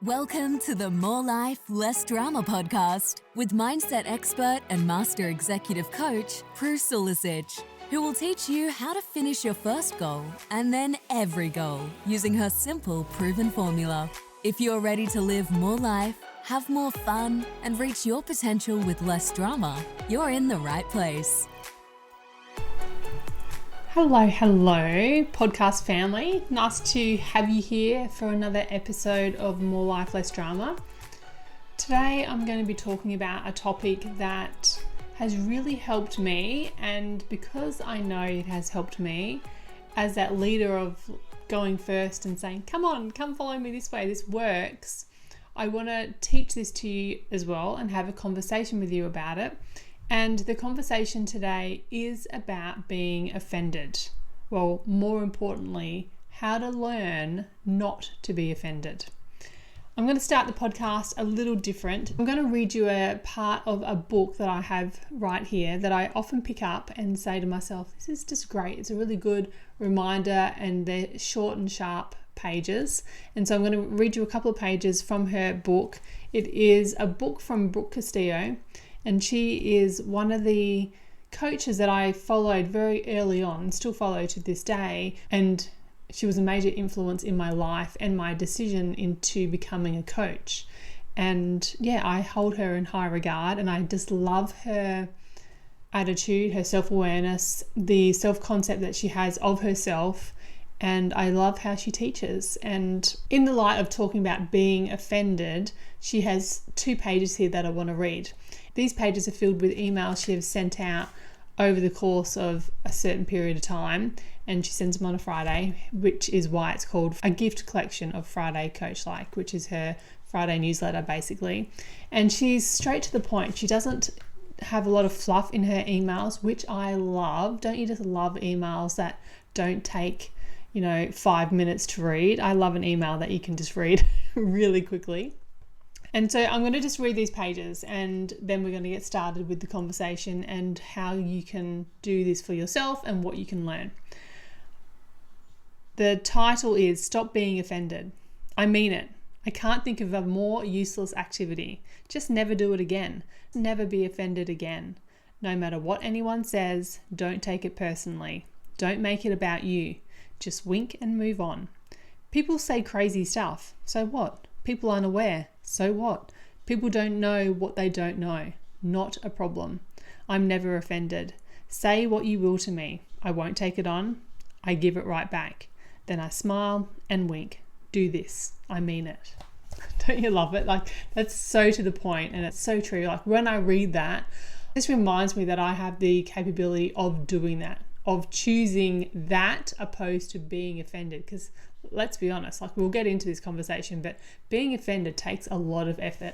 Welcome to the More Life, Less Drama podcast with mindset expert and master executive coach, Prue Sulicic, who will teach you how to finish your first goal and then every goal using her simple, proven formula. If you're ready to live more life, have more fun, and reach your potential with less drama, you're in the right place. Hello, podcast family. Nice to have you here for another episode of More Life, Less Drama. Today I'm going to be talking about a topic that has really helped me, and because I know it has helped me as that leader of going first and saying, come follow me this way, this works. I want to teach this to you as well and have a conversation with you about it. And the conversation today is about being offended. Well, more importantly, how to learn not to be offended. I'm going to start the podcast a little different. I'm going to read you a part of a book that I have right here that I often pick up and say to myself, this is just great. It's a really good reminder, and they're short and sharp pages. And so I'm going to read you a couple of pages from her book. It is a book from Brooke Castillo. And she is one of the coaches that I followed very early on and still follow to this day. And she was a major influence in my life and my decision into becoming a coach. And yeah, I hold her in high regard, and I just love her attitude, her self-awareness, the self-concept that she has of herself. And I love how she teaches. And in the light of talking about being offended, she has 2 pages here that I want to read. These pages are filled with emails she has sent out over the course of a certain period of time, and she sends them on a Friday, which is why it's called a gift collection of Friday Coach Like, which is her Friday newsletter basically. And she's straight to the point. She doesn't have a lot of fluff in her emails, which I love. Don't you just love emails that don't take 5 minutes to read? I love an email that you can just read really quickly. And so I'm going to just read these pages, and then we're going to get started with the conversation and how you can do this for yourself and what you can learn. The title is Stop Being Offended. I mean it. I can't think of a more useless activity. Just never do it again. Never be offended again. No matter what anyone says, don't take it personally. Don't make it about you. Just wink and move on. People say crazy stuff. So what? People aren't aware. So what? People don't know what they don't know. Not a problem. I'm never offended. Say what you will to me. I won't take it on. I give it right back. Then I smile and wink. Do this. I mean it. Don't you love it? Like, that's so to the point, and it's so true. Like, when I read that, this reminds me that I have the capability of doing that, of choosing that opposed to being offended. Because let's be honest, like, we'll get into this conversation, but being offended takes a lot of effort.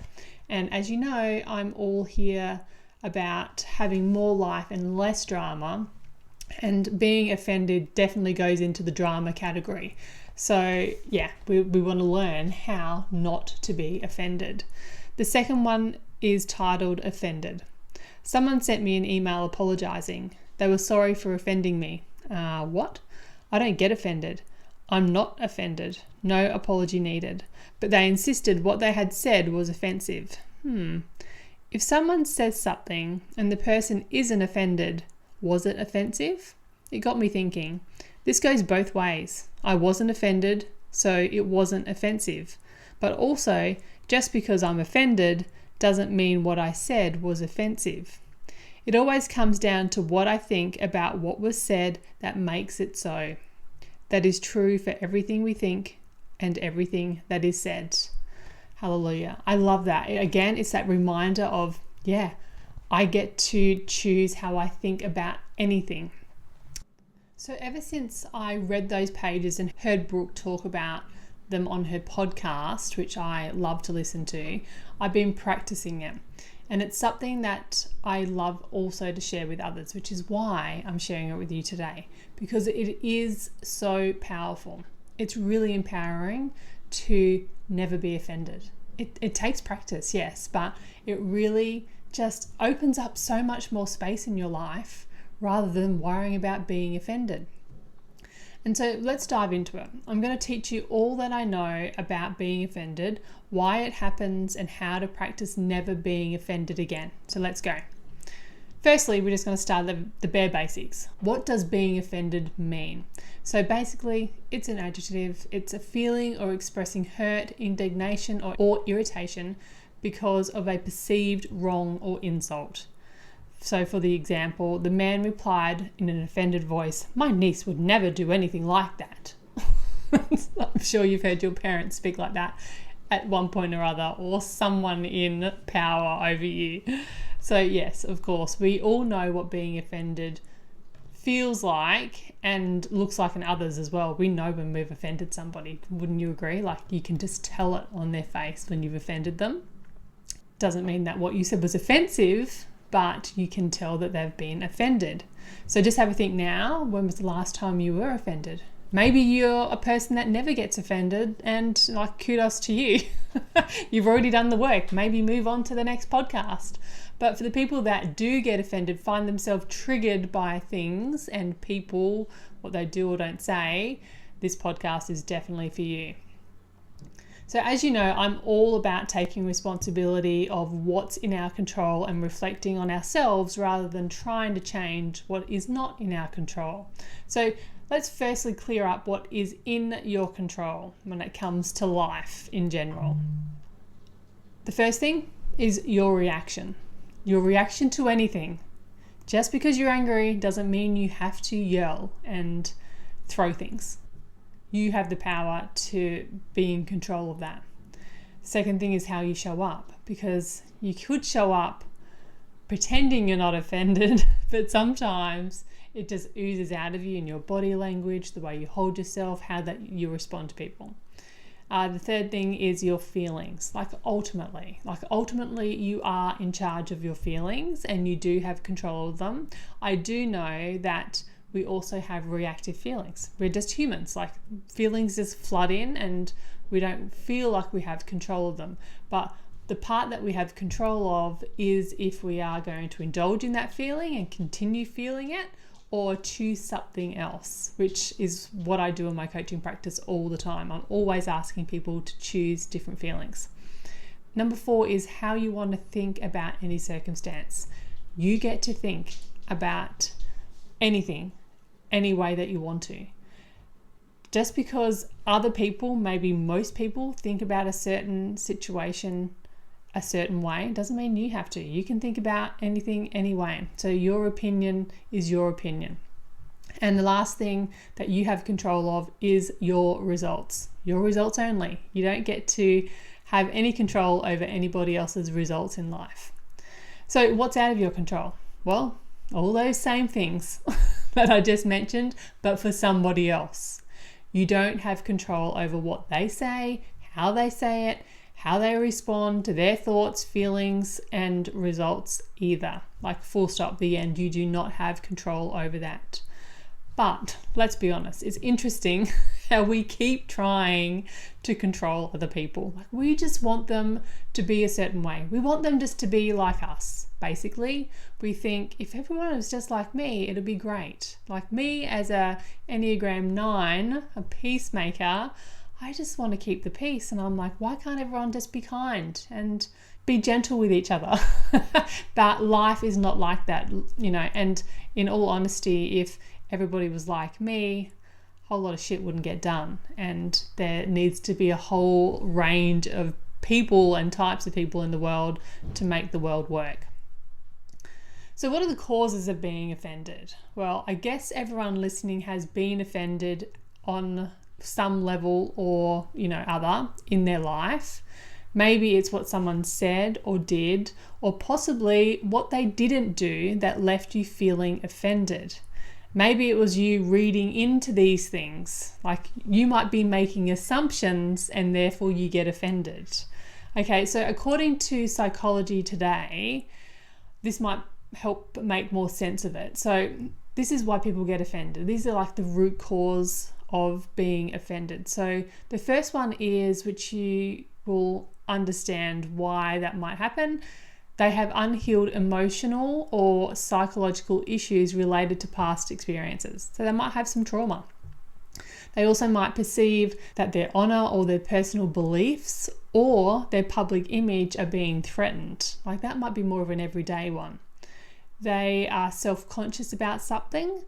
And as you know, I'm all here about having more life and less drama, and being offended definitely goes into the drama category. So yeah, we want to learn how not to be offended. The second one is titled Offended. Someone sent me an email apologizing. They were sorry for offending me. What? I don't get offended. I'm not offended. No apology needed. But they insisted what they had said was offensive. If someone says something and the person isn't offended, was it offensive? It got me thinking. This goes both ways. I wasn't offended, so it wasn't offensive. But also, just because I'm offended doesn't mean what I said was offensive. It always comes down to what I think about what was said that makes it so. That is true for everything we think and everything that is said. Hallelujah. I love that. Again, it's that reminder of, I get to choose how I think about anything. So ever since I read those pages and heard Brooke talk about them on her podcast, which I love to listen to, I've been practicing it. And it's something that I love also to share with others, which is why I'm sharing it with you today, because it is so powerful. It's really empowering to never be offended. It takes practice, yes, but it really just opens up so much more space in your life rather than worrying about being offended. And so let's dive into it. I'm going to teach you all that I know about being offended, why it happens, and how to practice never being offended again. So let's go. Firstly, we're just going to start the bare basics. What does being offended mean? So basically, it's an adjective. It's a feeling or expressing hurt, indignation, or irritation because of a perceived wrong or insult. So for the example, the man replied in an offended voice, "My niece would never do anything like that." I'm sure you've heard your parents speak like that at one point or other, or someone in power over you. So yes, of course, we all know what being offended feels like and looks like in others as well. We know when we've offended somebody. Wouldn't you agree? Like, you can just tell it on their face when you've offended them. Doesn't mean that what you said was offensive, but you can tell that they've been offended. So just have a think now, when was the last time you were offended? Maybe you're a person that never gets offended, and like, kudos to you. You've already done the work. Maybe move on to the next podcast. But for the people that do get offended, find themselves triggered by things and people, what they do or don't say, this podcast is definitely for you. So as you know, I'm all about taking responsibility of what's in our control and reflecting on ourselves rather than trying to change what is not in our control. So let's firstly clear up what is in your control when it comes to life in general. The first thing is your reaction. Your reaction to anything. Just because you're angry doesn't mean you have to yell and throw things. You have the power to be in control of that. Second thing is how you show up, because you could show up pretending you're not offended, but sometimes it just oozes out of you in your body language, the way you hold yourself, how that you respond to people. The third thing is your feelings. Ultimately, you are in charge of your feelings and you do have control of them. I do know that we also have reactive feelings. We're just humans. Feelings just flood in and we don't feel like we have control of them. But the part that we have control of is if we are going to indulge in that feeling and continue feeling it, or choose something else, which is what I do in my coaching practice all the time. I'm always asking people to choose different feelings. Number 4 is how you want to think about any circumstance. You get to think about anything, any way that you want to. Just because other people, maybe most people, think about a certain situation a certain way doesn't mean you have to. You can think about anything anyway. So your opinion is your opinion. And the last thing that you have control of is your results. Your results only. You don't get to have any control over anybody else's results in life. So what's out of your control? Well, all those same things that I just mentioned, but for somebody else. You don't have control over what they say, how they say it, how they respond to their thoughts, feelings, and results either. Full stop, the end. You do not have control over that. But let's be honest, it's interesting how we keep trying to control other people. We just want them to be a certain way. We want them just to be like us. Basically, we think if everyone was just like me, it'd be great. Like me as a Enneagram 9, a peacemaker, I just want to keep the peace. And I'm like, why can't everyone just be kind and be gentle with each other? But life is not like that, and in all honesty, if everybody was like me, a whole lot of shit wouldn't get done. And there needs to be a whole range of people and types of people in the world to make the world work. So what are the causes of being offended? Well, I guess everyone listening has been offended on some level or other in their life. Maybe it's what someone said or did, or possibly what they didn't do that left you feeling offended. Maybe it was you reading into these things. You might be making assumptions and therefore you get offended. Okay, so according to Psychology Today, this might help make more sense of it. So this is why people get offended. These are the root cause of being offended. So the first one is, which you will understand why that might happen, they have unhealed emotional or psychological issues related to past experiences. So they might have some trauma. They also might perceive that their honor or their personal beliefs or their public image are being threatened. Like that might be more of an everyday one. They are self-conscious about something.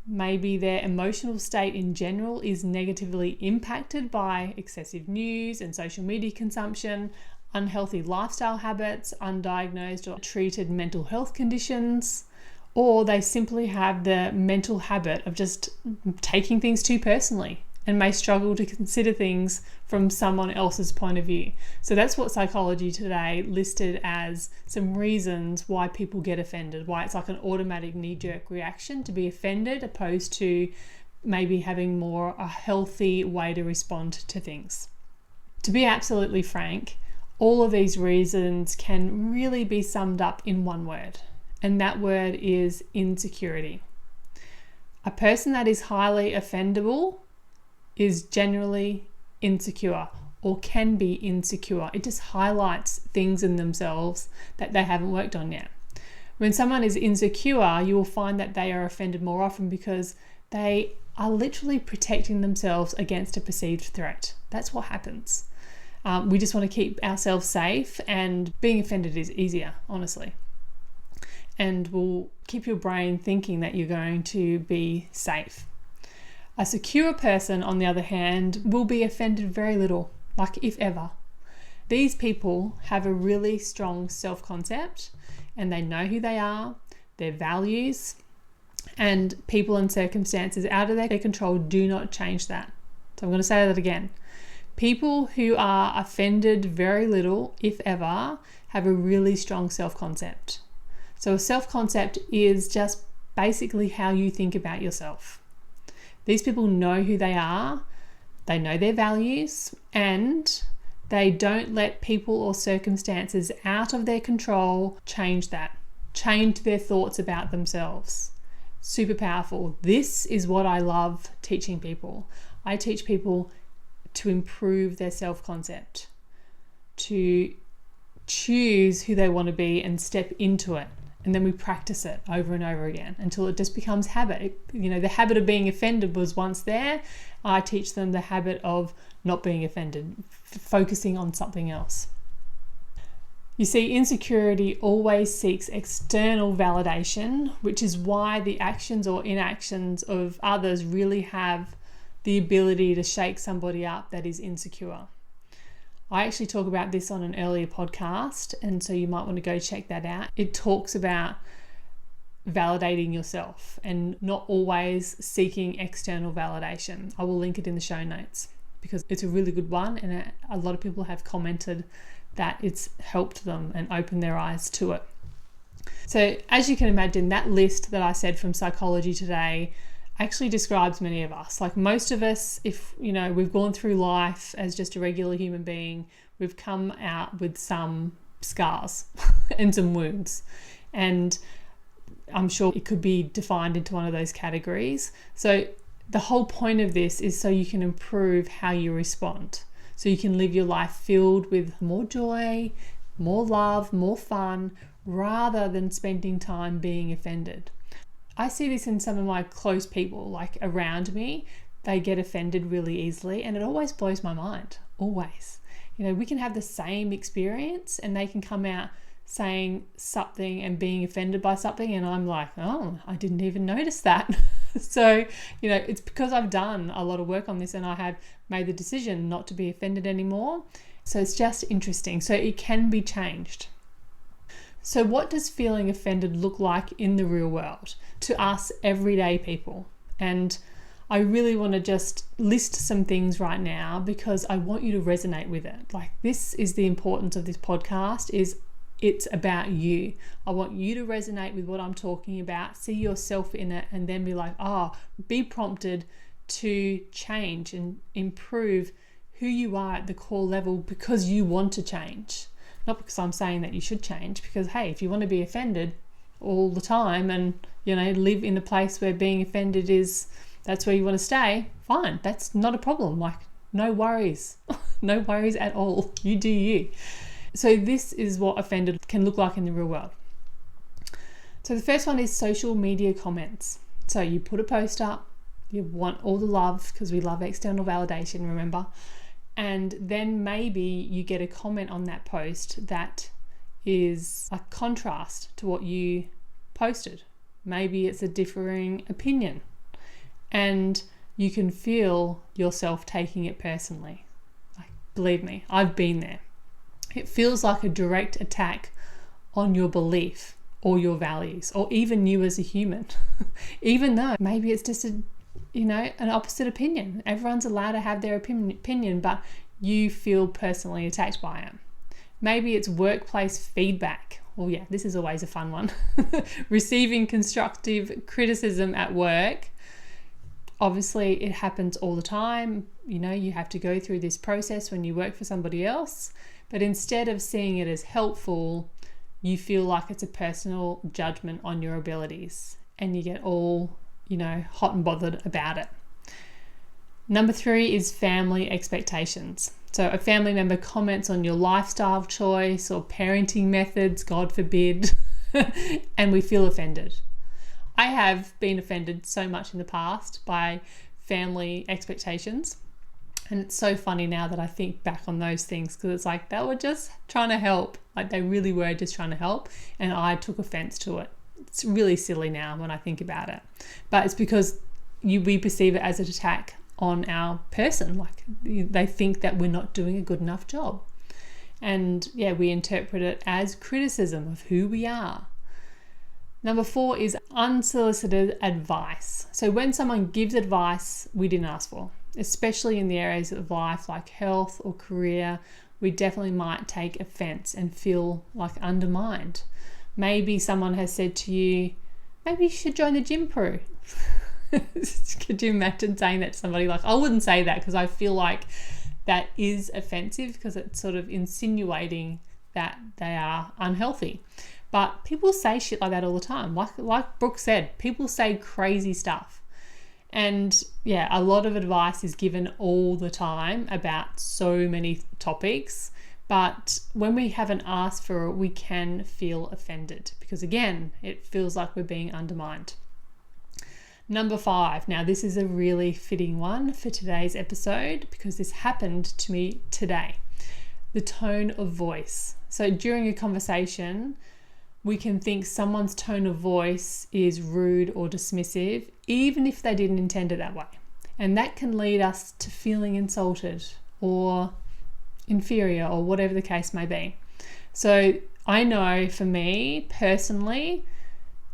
Maybe their emotional state in general is negatively impacted by excessive news and social media consumption, unhealthy lifestyle habits, undiagnosed or treated mental health conditions, or they simply have the mental habit of just taking things too personally and may struggle to consider things from someone else's point of view. So that's what Psychology Today listed as some reasons why people get offended, why it's like an automatic knee-jerk reaction to be offended opposed to maybe having more a healthy way to respond to things. To be absolutely frank, all of these reasons can really be summed up in one word, and that word is insecurity. A person that is highly offendable is generally insecure or can be insecure. It just highlights things in themselves that they haven't worked on yet. When someone is insecure, you will find that they are offended more often because they are literally protecting themselves against a perceived threat. That's what happens. We just want to keep ourselves safe, and being offended is easier, honestly. And will keep your brain thinking that you're going to be safe. A secure person, on the other hand, will be offended very little, like if ever. These people have a really strong self-concept and they know who they are, their values, and people and circumstances out of their control do not change that. So I'm going to say that again. People who are offended very little, if ever, have a really strong self-concept. So a self-concept is just basically how you think about yourself. These people know who they are, they know their values, and they don't let people or circumstances out of their control change that, change their thoughts about themselves. Super powerful. This is what I love teaching people. I teach people to improve their self-concept, to choose who they want to be and step into it. And then we practice it over and over again until it just becomes habit. The habit of being offended was once there. I teach them the habit of not being offended, focusing on something else. You see, insecurity always seeks external validation, which is why the actions or inactions of others really have the ability to shake somebody up that is insecure. I actually talk about this on an earlier podcast, and so you might want to go check that out. It talks about validating yourself and not always seeking external validation. I will link it in the show notes because it's a really good one, and a lot of people have commented that it's helped them and opened their eyes to it. So as you can imagine, that list that I said from Psychology Today actually describes many of us. Like most of us, if we've gone through life as just a regular human being, we've come out with some scars and some wounds, and I'm sure it could be defined into one of those categories. So the whole point of this is so you can improve how you respond, so you can live your life filled with more joy, more love, more fun, rather than spending time being offended. I see this in some of my close people, like around me. They get offended really easily, and it always blows my mind. Always. We can have the same experience and they can come out saying something and being offended by something, and I'm like, oh, I didn't even notice that. So, it's because I've done a lot of work on this and I have made the decision not to be offended anymore. So it's just interesting. So it can be changed. So what does feeling offended look like in the real world to us everyday people? And I really want to just list some things right now because I want you to resonate with it. Like, this is the importance of this podcast, is it's about you. I want you to resonate with what I'm talking about, see yourself in it, and then be like, be prompted to change and improve who you are at the core level because you want to change. Not because I'm saying that you should change, because hey, if you want to be offended all the time and live in a place where being offended that's where you want to stay, fine, that's not a problem. Like, no worries. No worries at all. You do you. So this is what offended can look like in the real world. So the first one is social media comments. So you put a post up, You want all the love because we love external validation, remember? And then maybe you get a comment on that post that is a contrast to what you posted. Maybe it's a differing opinion, and you can feel yourself taking it personally. Like, believe me, I've been there. It feels like a direct attack on your belief or your values, or even you as a human, even though maybe it's just an opposite opinion. Everyone's allowed to have their opinion, but you feel personally attacked by it. Maybe it's workplace feedback. Oh yeah, this is always a fun one. Receiving constructive criticism at work. Obviously, it happens all the time. You have to go through this process when you work for somebody else, but instead of seeing it as helpful, you feel like it's a personal judgment on your abilities, and you get all, hot and bothered about it. Number 3 is family expectations. So a family member comments on your lifestyle choice or parenting methods, God forbid, and we feel offended. I have been offended so much in the past by family expectations. And it's so funny now that I think back on those things, because it's like they were just trying to help. Like, they really were just trying to help, and I took offense to it. It's really silly now when I think about it. But it's because we perceive it as an attack on our person. Like, they think that we're not doing a good enough job. And yeah, we interpret it as criticism of who we are. Number 4 is unsolicited advice. So when someone gives advice we didn't ask for, especially in the areas of life like health or career, we definitely might take offense and feel like undermined. Maybe someone has said to you, maybe you should join the gym crew. Could you imagine saying that to somebody? Like, I wouldn't say that, because I feel like that is offensive, because it's sort of insinuating that they are unhealthy. But people say shit like that all the time. Like Brooke said, people say crazy stuff. And yeah, a lot of advice is given all the time about so many topics. But when we haven't asked for it, we can feel offended, because again, it feels like we're being undermined. Number 5. Now, this is a really fitting one for today's episode, because this happened to me today. The tone of voice. So during a conversation, we can think someone's tone of voice is rude or dismissive, even if they didn't intend it that way. And that can lead us to feeling insulted or inferior, or whatever the case may be. So I know for me personally,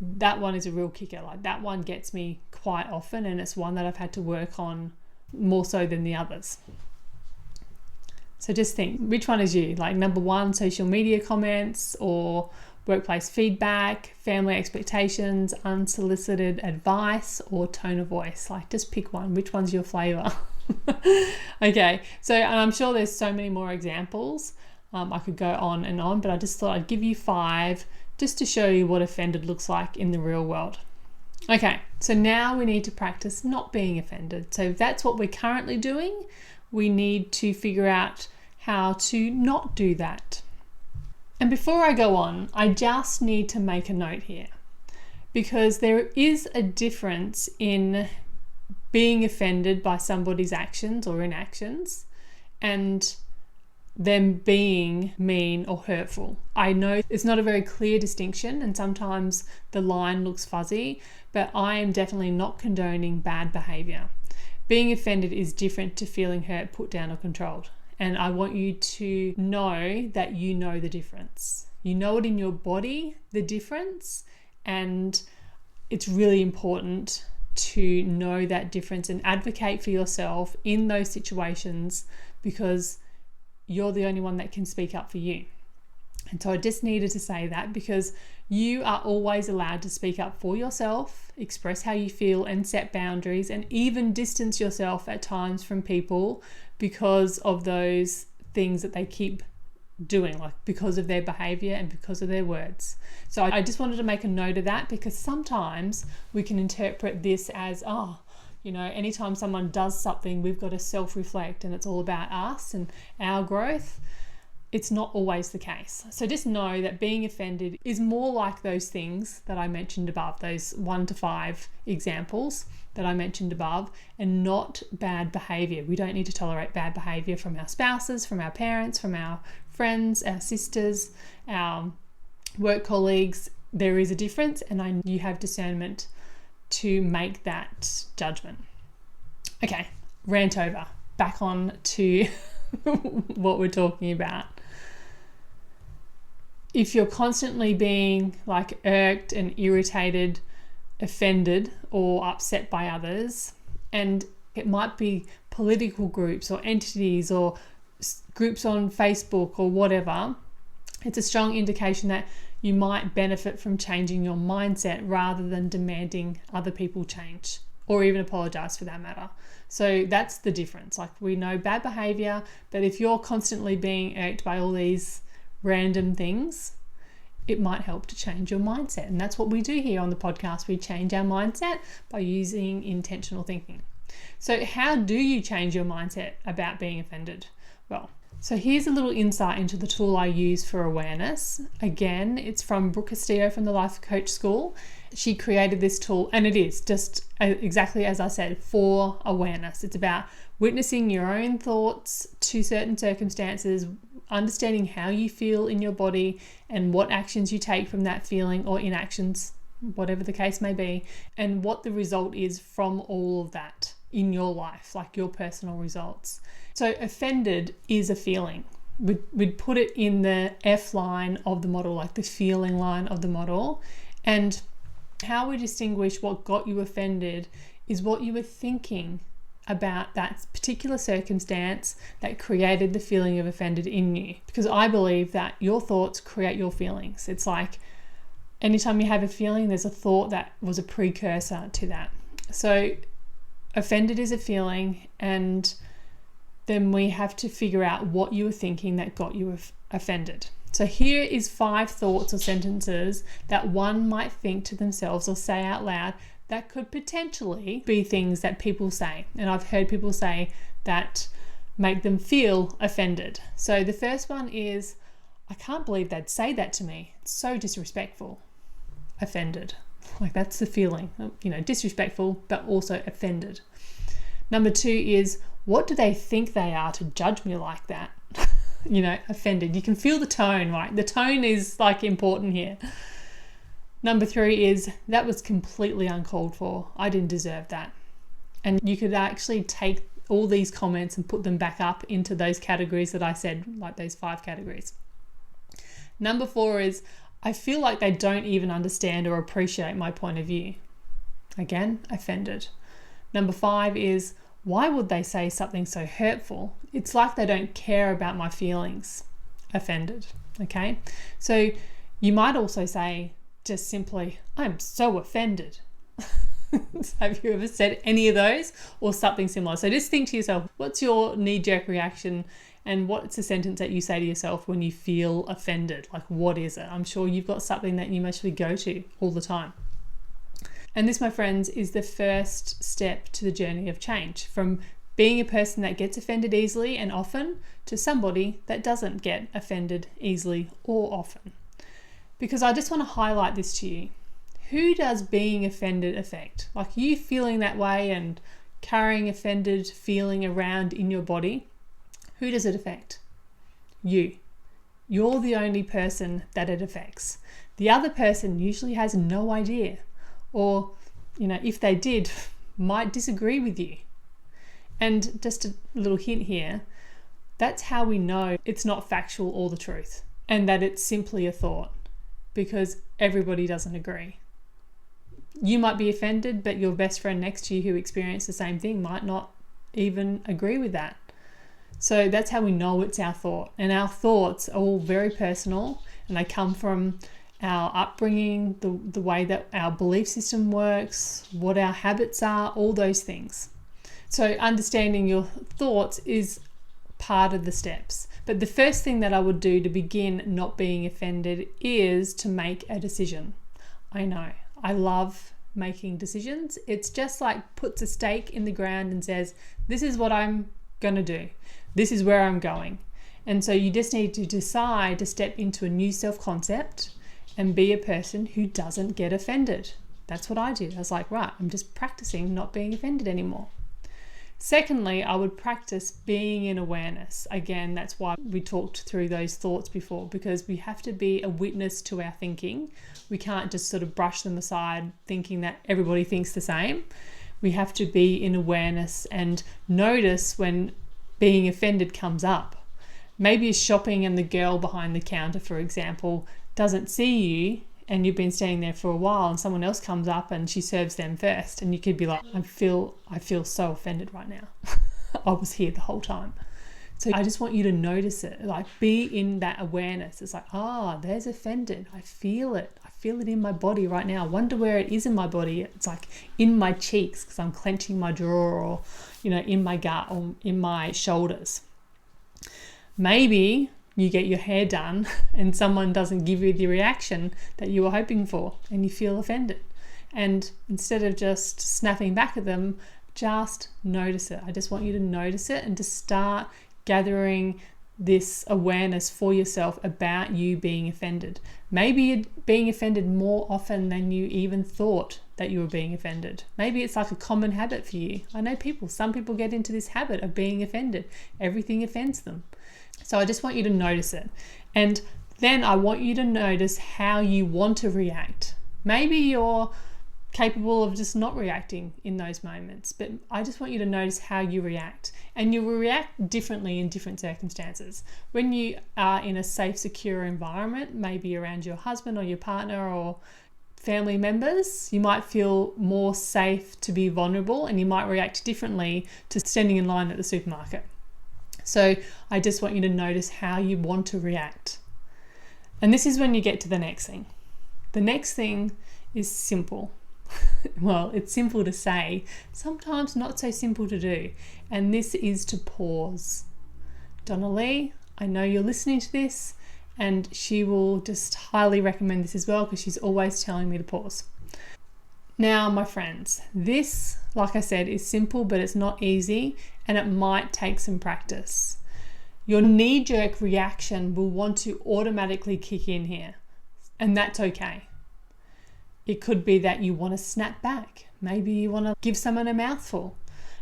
that one is a real kicker. Like, that one gets me quite often, and it's one that I've had to work on more so than the others. So just think, which one is you? Like, number 1, social media comments, or workplace feedback, family expectations, unsolicited advice, or tone of voice. Like, just pick one. Which one's your flavor? Okay, so, and I'm sure there's so many more examples. I could go on and on, but I just thought I'd give you 5 just to show you what offended looks like in the real world. Okay, so now we need to practice not being offended. So if that's what we're currently doing, we need to figure out how to not do that. And before I go on, I just need to make a note here, because there is a difference in being offended by somebody's actions or inactions and them being mean or hurtful. I know it's not a very clear distinction, and sometimes the line looks fuzzy, but I am definitely not condoning bad behavior. Being offended is different to feeling hurt, put down, or controlled. And I want you to know that you know the difference. You know it in your body, the difference, and it's really important to know that difference and advocate for yourself in those situations, because you're the only one that can speak up for you. And so I just needed to say that, because you are always allowed to speak up for yourself, express how you feel, and set boundaries, and even distance yourself at times from people because of those things that they keep doing, like because of their behavior and because of their words. So I just wanted to make a note of that, because sometimes we can interpret this as, anytime someone does something, we've got to self-reflect and it's all about us and our growth. it's not always the case. So just know that being offended is more like those things that I mentioned above, those 1 to 5 examples that I mentioned above, and not bad behavior. We don't need to tolerate bad behavior from our spouses, from our parents, from our friends, our sisters, our work colleagues. There is a difference, and you have discernment to make that judgment. Okay, rant over. Back on to what we're talking about. If you're constantly being like irked and irritated, offended or upset by others, and it might be political groups or entities or groups on Facebook or whatever, it's a strong indication that you might benefit from changing your mindset rather than demanding other people change or even apologize for that matter. So that's the difference. Like, we know bad behavior, but if you're constantly being irked by all these random things, it might help to change your mindset. And that's what we do here on the podcast. We change our mindset by using intentional thinking. So how do you change your mindset about being offended? Well, so here's a little insight into the tool I use for awareness. Again, it's from Brooke Castillo from the Life Coach School. She created this tool, and it is just exactly as I said, for awareness. It's about witnessing your own thoughts to certain circumstances, understanding how you feel in your body and what actions you take from that feeling or inactions, whatever the case may be, and what the result is from all of that in your life, like your personal results. So offended is a feeling. We'd put it in the F line of the model, like the feeling line of the model. And how we distinguish what got you offended is what you were thinking about that particular circumstance that created the feeling of offended in you. Because I believe that your thoughts create your feelings. It's like anytime you have a feeling, there's a thought that was a precursor to that. So offended is a feeling, and then we have to figure out what you were thinking that got you offended. So here is 5 thoughts or sentences that one might think to themselves or say out loud that could potentially be things that people say. And I've heard people say that make them feel offended. So the first one is, I can't believe they'd say that to me. It's so disrespectful. Offended. Like, that's the feeling, disrespectful, but also offended. Number 2 is, what do they think they are to judge me like that? Offended. You can feel the tone, right? The tone is like important here. Number 3 is, that was completely uncalled for. I didn't deserve that. And you could actually take all these comments and put them back up into those categories that I said, like those 5 categories. Number 4 is, I feel like they don't even understand or appreciate my point of view. Again, offended. Number 5 is, why would they say something so hurtful? It's like they don't care about my feelings. Offended. Okay? So you might also say just simply, I'm so offended. Have you ever said any of those or something similar? So just think to yourself, what's your knee-jerk reaction, and what's a sentence that you say to yourself when you feel offended? Like, what is it? I'm sure you've got something that you mostly go to all the time. And this, my friends, is the first step to the journey of change, from being a person that gets offended easily and often to somebody that doesn't get offended easily or often. Because I just want to highlight this to you. Who does being offended affect? Like, you feeling that way and carrying offended feeling around in your body, who does it affect? You. You're the only person that it affects. The other person usually has no idea, or, if they did, might disagree with you. And just a little hint here, that's how we know it's not factual or the truth, and that it's simply a thought, because everybody doesn't agree. You might be offended, but your best friend next to you who experienced the same thing might not even agree with that. So that's how we know it's our thought. And our thoughts are all very personal, and they come from our upbringing, the way that our belief system works, what our habits are, all those things. So understanding your thoughts is part of the steps. But the first thing that I would do to begin not being offended is to make a decision. I know, I love making decisions. It's just like puts a stake in the ground and says, this is what I'm going to do. This is where I'm going. And so you just need to decide to step into a new self-concept and be a person who doesn't get offended. That's what I did. I was like, right, I'm just practicing not being offended anymore. Secondly, I would practice being in awareness. Again, that's why we talked through those thoughts before, because we have to be a witness to our thinking. We can't just sort of brush them aside thinking that everybody thinks the same. We have to be in awareness and notice when being offended comes up. Maybe you're shopping and the girl behind the counter, for example, doesn't see you and you've been standing there for a while and someone else comes up and she serves them first, and you could be like, I feel so offended right now. I was here the whole time. So I just want you to notice it, like be in that awareness. It's like, there's offended. I feel it. I feel it in my body right now. I wonder where it is in my body. It's like in my cheeks because I'm clenching my jaw, or, in my gut or in my shoulders. Maybe you get your hair done and someone doesn't give you the reaction that you were hoping for and you feel offended. And instead of just snapping back at them, just notice it. I just want you to notice it and to start gathering this awareness for yourself about you being offended. Maybe you're being offended more often than you even thought that you were being offended. Maybe it's like a common habit for you. I know some people get into this habit of being offended. Everything offends them. So I just want you to notice it. And then I want you to notice how you want to react. Maybe you're capable of just not reacting in those moments, but I just want you to notice how you react. And you will react differently in different circumstances. When you are in a safe, secure environment, maybe around your husband or your partner or family members, you might feel more safe to be vulnerable, and you might react differently to standing in line at the supermarket. So I just want you to notice how you want to react. And this is when you get to the next thing. The next thing is simple. Well, it's simple to say, sometimes not so simple to do. And this is to pause. Donna Lee, I know you're listening to this, and she will just highly recommend this as well because she's always telling me to pause. Now, my friends, this, like I said, is simple, but it's not easy, and it might take some practice. Your knee-jerk reaction will want to automatically kick in here, and that's okay. It could be that you want to snap back. Maybe you want to give someone a mouthful.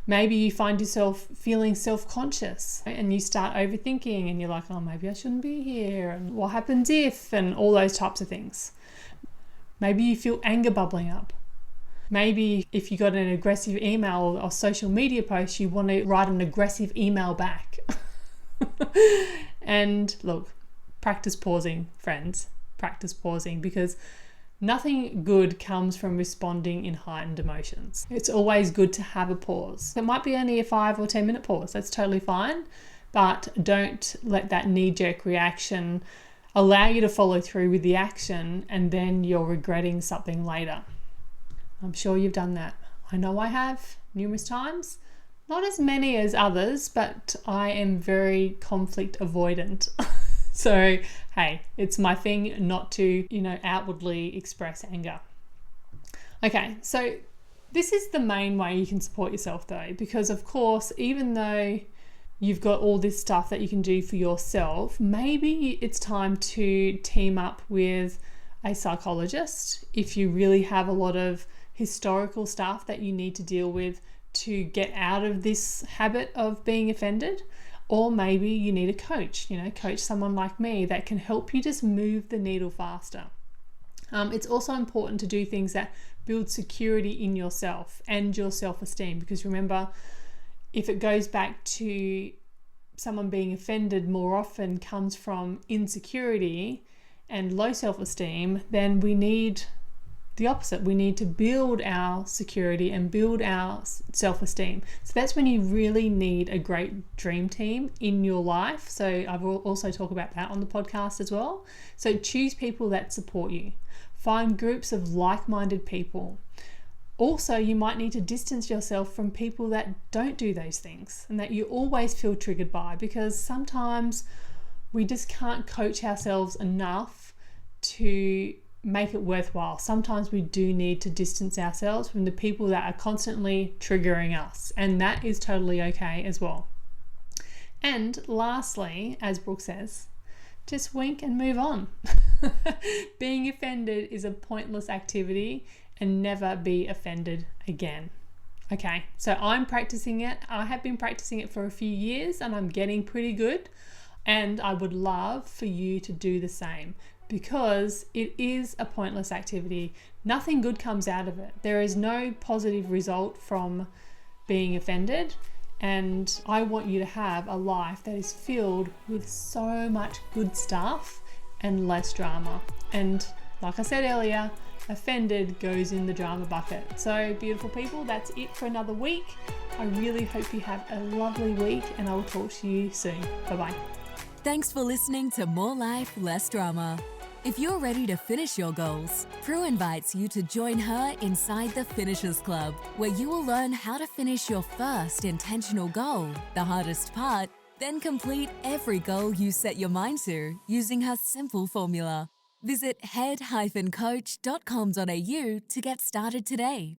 Maybe you find yourself feeling self-conscious and you start overthinking and you're like, maybe I shouldn't be here, and what happens if, and all those types of things. Maybe you feel anger bubbling up. Maybe if you got an aggressive email or social media post, you want to write an aggressive email back. And look, practice pausing, friends. Practice pausing, because nothing good comes from responding in heightened emotions. It's always good to have a pause. It might be only a 5 or 10 minute pause. That's totally fine. But don't let that knee-jerk reaction allow you to follow through with the action and then you're regretting something later. I'm sure you've done that. I know I have numerous times. Not as many as others, but I am very conflict avoidant. So, hey, it's my thing not to, outwardly express anger. Okay, so this is the main way you can support yourself though, because of course, even though you've got all this stuff that you can do for yourself, maybe it's time to team up with a psychologist if you really have a lot of historical stuff that you need to deal with to get out of this habit of being offended. Or maybe you need a coach, coach someone like me that can help you just move the needle faster. It's also important to do things that build security in yourself and your self-esteem, because remember, if it goes back to someone being offended more often comes from insecurity and low self-esteem, then we need the opposite. We need to build our security and build our self-esteem. So that's when you really need a great dream team in your life. So I will also talk about that on the podcast as well. So choose people that support you. Find groups of like-minded people. Also, you might need to distance yourself from people that don't do those things and that you always feel triggered by, because sometimes we just can't coach ourselves enough to make it worthwhile. Sometimes we do need to distance ourselves from the people that are constantly triggering us, and that is totally okay as well. And lastly, as Brooke says, just wink and move on. Being offended is a pointless activity, and never be offended again. Okay, so I'm practicing it. I have been practicing it for a few years and I'm getting pretty good. And I would love for you to do the same, because it is a pointless activity. Nothing good comes out of it. There is no positive result from being offended. And I want you to have a life that is filled with so much good stuff and less drama. And like I said earlier, offended goes in the drama bucket. So beautiful people, that's it for another week. I really hope you have a lovely week, and I will talk to you soon. Bye-bye. Thanks for listening to More Life, Less Drama. If you're ready to finish your goals, Prue invites you to join her inside the Finishers Club, where you will learn how to finish your first intentional goal, the hardest part, then complete every goal you set your mind to using her simple formula. Visit head-coach.com.au to get started today.